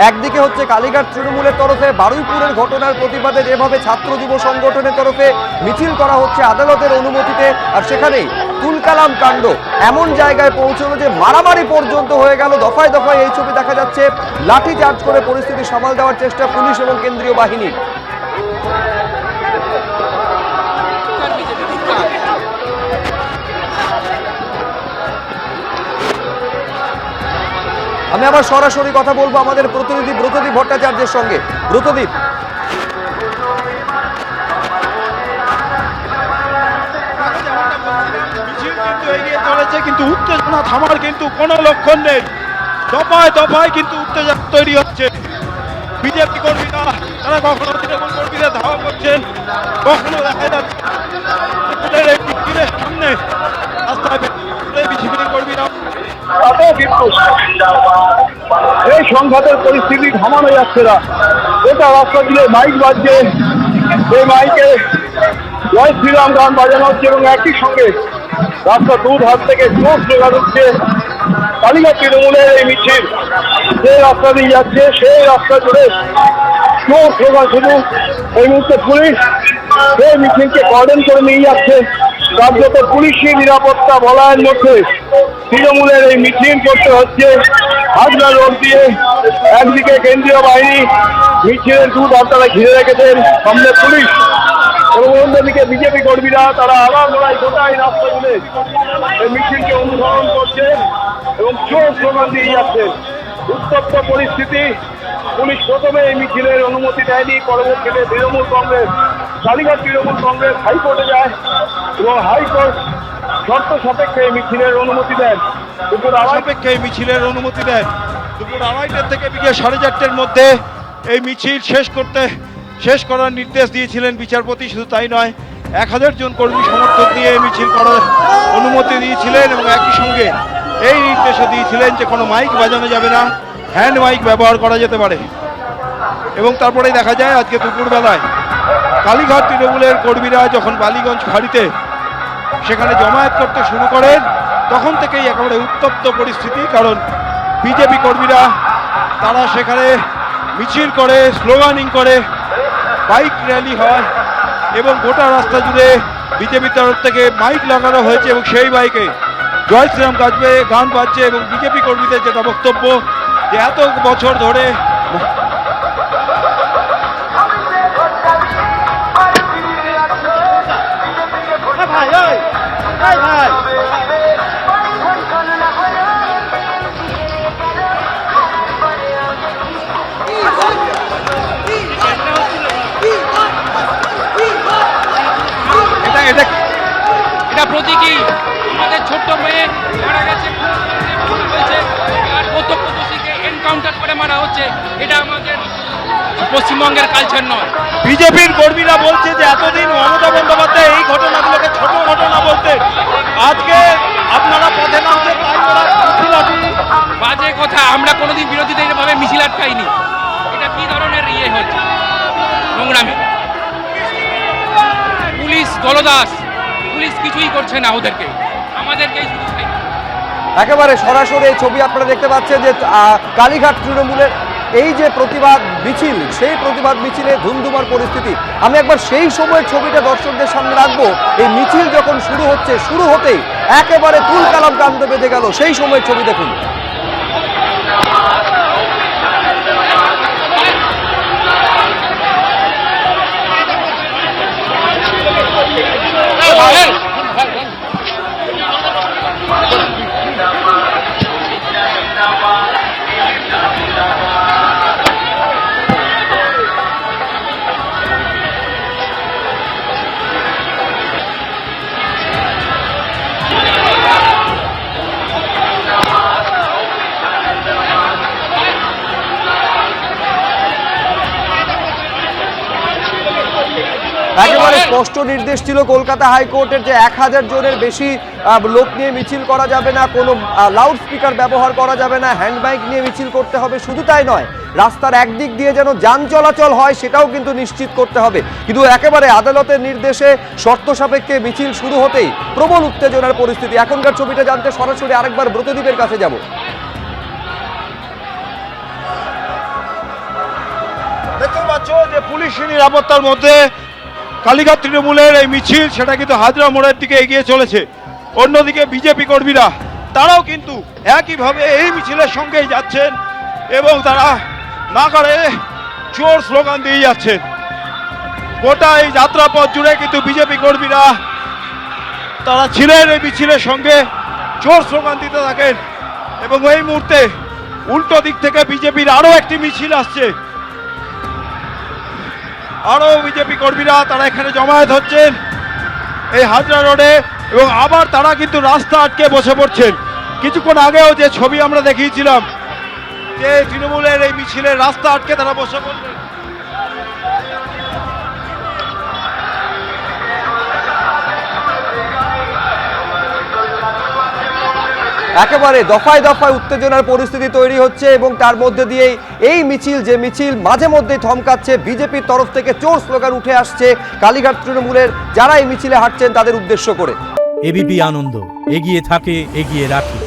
একদিকে হচ্ছে কালীঘাট তৃণমূলের তরফে বারুইপুরের ঘটনার প্রতিবাদে যেভাবে ছাত্র যুব সংগঠনের তরফে মিছিল করা হচ্ছে আদালতের অনুমতিতে, আর সেখানেই তুলকালাম কাণ্ড এমন জায়গায় পৌঁছলো যে মারামারি পর্যন্ত হয়ে গেল। দফায় দফায় এই ছবি দেখা যাচ্ছে, লাঠি চার্জ করে পরিস্থিতি সামাল দেওয়ার চেষ্টা পুলিশ এবং কেন্দ্রীয় বাহিনীর। আমি আবার সরাসরি কথা বলবো আমাদের প্রতিনিধি ব্রতদীপ ভট্টাচার্যের সঙ্গে। ব্রতদীপ, এগিয়ে চলেছে কিন্তু উত্তেজনা থামার কিন্তু কোনো লক্ষণ নেই। দফায় দফায় কিন্তু উত্তেজনা তৈরি হচ্ছে। বিজেপি কর্মীরা তারা কখনো তৃণমূল কর্মীরা ধাওয়া করছেন, কখনো দেখা যাচ্ছে সামনে রাস্তায় বিজেপি কর্মীরা। এই সংঘাতের পরিস্থিতি থামানো যাচ্ছে না। গোটা রাস্তা জুড়ে মাইক বাজছে, এই মাইকে জয় শ্রীরাম গান বাজানো হচ্ছে এবং একই সঙ্গে রাস্তা দুধ হাত থেকে জোর স্লোগান হচ্ছে। কালীঘাট তৃণমূলের এই মিছিল যে রাস্তা দিয়ে যাচ্ছে সেই রাস্তা জুড়ে জোর স্লোগান শুধু। এই মুহূর্তে পুলিশ সেই মিছিলকে কর্ডন করে নিয়ে যাচ্ছে। রাজ্যতে পুলিশি নিরাপত্তা বলয়ের মধ্যে তৃণমূলের এই মিছিল করতে হচ্ছে হাজরা রোড দিয়ে। একদিকে কেন্দ্রীয় বাহিনী মিছিলের দুধ আপনারা ঘিরে রেখেছেন, সামনে পুলিশ এবং অন্যদিকে বিজেপি কর্মীরা তারা আবার লড়াই গোটাই রাস্তা জুড়ে এই মিছিলকে অনুসরণ করছেন এবং জোর স্লোগান দিয়ে যাচ্ছেন। উত্তপ্ত পরিস্থিতি। পুলিশ প্রথমে এই মিছিলের অনুমতি দেয়নি, পরবর্তীতে তৃণমূল কংগ্রেস কালীঘাট তৃণমূল কংগ্রেস হাইকোর্টে যায় এবং হাইকোর্ট শর্ত সাপেক্ষে এই মিছিলের অনুমতি দেন। দুপুর সাপেক্ষে এই মিছিলের অনুমতি দেন। দুপুর 2:30 থেকে বিকেল 4:30-এর মধ্যে এই মিছিল শেষ করার নির্দেশ দিয়েছিলেন বিচারপতি। শুধু তাই নয়, 1000 জন কর্মী সমর্থক নিয়ে এই মিছিল করার অনুমতি দিয়েছিলেন এবং একই সঙ্গে এই নির্দেশও দিয়েছিলেন যে কোনো মাইক বাজানো যাবে না, হ্যান্ড মাইক ব্যবহার করা যেতে পারে। এবং তারপরে দেখা যায় আজকে দুপুরবেলায় কালীঘাট তৃণমূলের কর্মীরা যখন বালিগঞ্জ ফাঁড়িতে সেখানে জমায়েত করতে শুরু করেন, তখন থেকেই একেবারে উত্তপ্ত পরিস্থিতি। কারণ বিজেপি কর্মীরা তারা সেখানে মিছিল করে, স্লোগানিং করে, বাইক র্যালি হয় এবং গোটা রাস্তা জুড়ে বিজেপির তরফ থেকে মাইক লাগানো হয়েছে এবং সেই বাইকে জয় শ্রীরাম গান বাজছে। এবং বিজেপি কর্মীদের যেটা বক্তব্য যে এত বছর ধরে এটা প্রতীকী। আমাদের ছোট্ট মেয়ে মারা গেছে, আর প্রত্যক্ষদর্শীকে এনকাউন্টার করে মারা হচ্ছে। এটা আমাদের পশ্চিমবঙ্গের কালচার নয়। বিজেপির কর্মীরা বলছে যে এতদিন মমতা বন্দ্যোপাধ্যায় এই ঘটনাগুলোকে ছোট ঘটনা বলতে, আজকে আপনারা পথে নামছে তাই ওরা মিছিল বাজে কথা। আমরা কোনোদিন বিরোধীদের এভাবে মিছিল আটকাইনি। এটা কি ধরনের হচ্ছে নোংরামি। পুলিশ দলদাস, পুলিশ কিছুই করছে না ওদেরকে, আমাদেরকেই শুধু। একেবারে সরাসরি এই ছবি আপনারা দেখতে পাচ্ছেন যে কালীঘাট তৃণমূলের এই যে প্রতিবাদ মিছিল, সেই প্রতিবাদ মিছিলে ধুমধুমার পরিস্থিতি। আমি একবার সেই সময়ের ছবিটা দর্শকদের সামনে রাখবো। এই মিছিল যখন শুরু হতেই একেবারে তুলকালাম কাণ্ড বেঁধে গেল, সেই সময়ের ছবি দেখুন। একেবারে স্পষ্ট নির্দেশ ছিল কলকাতা হাইকোর্টের যে 1000 জনের বেশি লোক নিয়ে মিছিল করা যাবে না, কোনো লাউড স্পিকার ব্যবহার করা যাবে না, হ্যান্ড মাইক নিয়ে মিছিল করতে হবে। শুধু তাই নয়, রাস্তার একদিক দিয়ে যেন যান চলাচল হয় সেটাও কিন্তু নিশ্চিত করতে হবে। কিন্তু একেবারে আদালতের নির্দেশে শর্ত সাপেক্ষে মিছিল শুরু হতেই প্রবল উত্তেজনার পরিস্থিতি। এখনকার ছবিটা জানতে সরাসরি আরেকবার ব্রতদীপের কাছে যাব। পাচ্ছ যে পুলিশি নিরাপত্তার মধ্যে কালীঘাট তৃণমূলের এই মিছিল সেটা কিন্তু হাজরা মোড়ের দিকে এগিয়ে চলেছে। অন্যদিকে বিজেপি কর্মীরা তারাও কিন্তু একইভাবে এই মিছিলের সঙ্গেই যাচ্ছেন এবং তারা নাগাড়ে জোর স্লোগান দিয়ে যাচ্ছেন। গোটা এই যাত্রাপথ জুড়ে কিন্তু বিজেপি কর্মীরা তারা ছিলেন এই মিছিলের সঙ্গে, জোর স্লোগান দিতে থাকেন এবং এই মুহূর্তে উল্টো দিক থেকে বিজেপির আরো একটি মিছিল আসছে। আরো বিজেপি কর্মীরা তারা এখানে জমায়েত হচ্ছেন এই হাজরা রোডে এবং আবার তারা কিন্তু রাস্তা আটকে বসে পড়ছেন। কিছুক্ষণ আগেও যে ছবি আমরা দেখিয়েছিলাম যে তৃণমূলের এই মিছিলের রাস্তা আটকে তারা বসে পড়লেন। একেবারে দফায় দফায় উত্তেজনার পরিস্থিতি তৈরি হচ্ছে এবং তার মধ্যে দিয়েই এই মিছিল যে মিছিল মাঝে মধ্যে থমকাচ্ছে, বিজেপির তরফ থেকে চোর স্লোগান উঠে আসছে কালীঘাট তৃণমূলের যারা এই মিছিলে হাঁটছেন তাদের উদ্দেশ্য করে। এবিপি আনন্দ, এগিয়ে থাকে, এগিয়ে রাখে।